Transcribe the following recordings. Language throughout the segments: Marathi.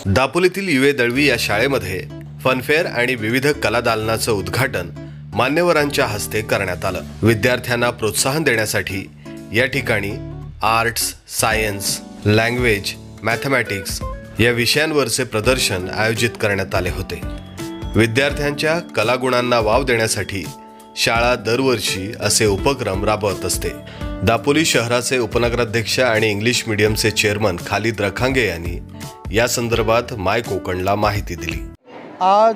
दापोलीतील युवे दळवी या शाळेमध्ये फनफेअर आणि विविध कला दालनाचं उद्घाटन मान्यवरांच्या हस्ते करण्यात आलं। विद्यार्थ्यांना प्रोत्साहन देण्यासाठी या ठिकाणी आर्ट्स, सायन्स, लँग्वेज, मॅथमॅटिक्स या विषयांवरचे प्रदर्शन आयोजित करण्यात आले होते। विद्यार्थ्यांच्या कलागुणांना वाव देण्यासाठी शाळा दरवर्षी असे उपक्रम राबवत असते। दापोली शहराचे उपनगराध्यक्ष आणि इंग्लिश मीडियमचे चेअरमन खालिद रखांगे यांनी या संदर्भात माय कोकणला माहिती दिली। आज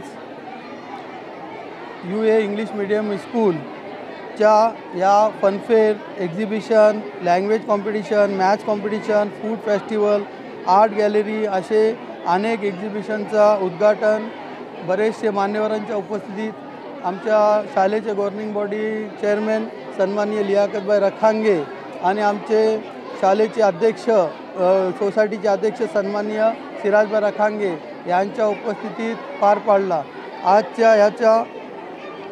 यूए इंग्लिश मीडियम स्कूलच्या या funfair, exhibition, language competition, maths competition, food festival, art gallery असे अनेक एक्झिबिशनचा उद्घाटन बरेचसे मान्यवरांच्या उपस्थितीत आमच्या शाळेचे गव्हर्निंग बॉडी चेअरमॅन सन्माननीय लियाकतभाई रखांगे आणि आमचे शाळेचे अध्यक्ष सोसायटीचे अध्यक्ष सन्माननीय सिराजभाई रखांगे यांच्या उपस्थितीत पार पाडला। आजच्या याच्या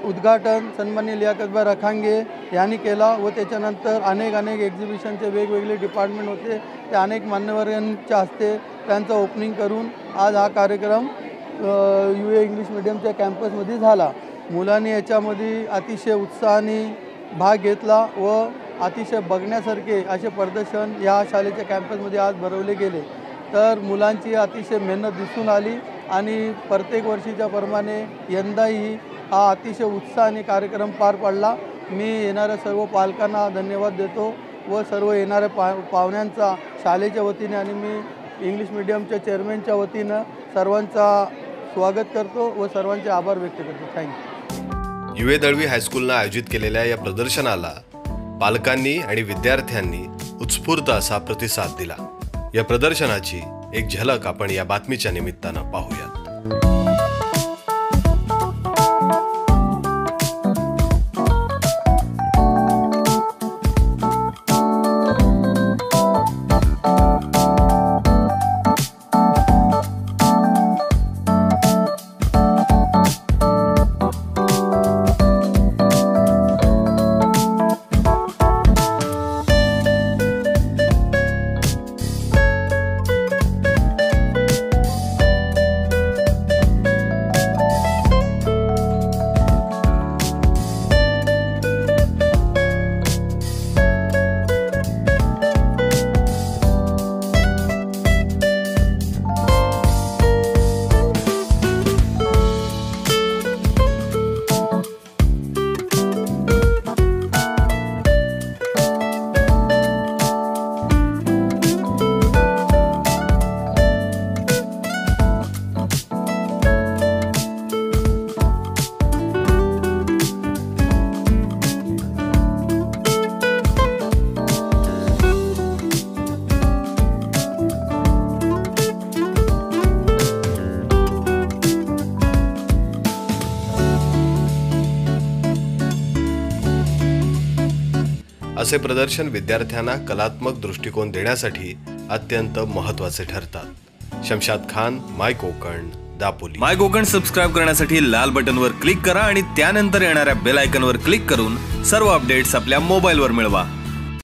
उद्घाटन सन्माननीय लियाकतभाई रखांगे यांनी केला व त्याच्यानंतर अनेक एक्झिबिशनचे वेगवेगळे डिपार्टमेंट होते ते अनेक मान्यवरांच्या हस्ते त्यांचं ओपनिंग करून आज हा कार्यक्रम यूए इंग्लिश मीडियमच्या कॅम्पसमध्ये झाला। मुलांनी याच्यामध्ये अतिशय उत्साहाने भाग घेतला व अतिशय बघण्यासारखे असे प्रदर्शन या शाळेच्या कॅम्पसमध्ये आज भरवले गेले। तर मुलांची अतिशय मेहनत दिसून आली आणि प्रत्येक वर्षीच्या प्रमाणे यंदाही हा अतिशय उत्साहाने कार्यक्रम पार पडला। मी येणाऱ्या सर्व पालकांना धन्यवाद देतो व सर्व येणाऱ्या पाहुण्यांचा शाळेच्या वतीने आणि मी इंग्लिश मीडियमच्या चेअरमॅनच्या वतीनं सर्वांचा स्वागत करतो व सर्वांचे आभार व्यक्त करतो। थँक्यू। युवे दळवी हायस्कूलनं आयोजित केलेल्या या प्रदर्शनाला पालकांनी आणि विद्यार्थ्यांनी उत्स्फूर्त असा प्रतिसाद दिला। या प्रदर्शनाची एक झलक आपण या बातमीच्या निमित्तानं पाहूयात। असे प्रदर्शन विद्यार्थ्यांना कलात्मक दृष्टिकोन देण्यासाठी अत्यंत महत्त्वाचे ठरतात। शमशाद खान, माय कोकण, दापोली। माय कोकण सबस्क्राइब करण्यासाठी लाल बटनवर क्लिक करा आणि त्यानंतर येणाऱ्या बेल आयकॉनवर क्लिक करून सर्व अपडेट्स आपल्या मोबाईलवर मिळवा।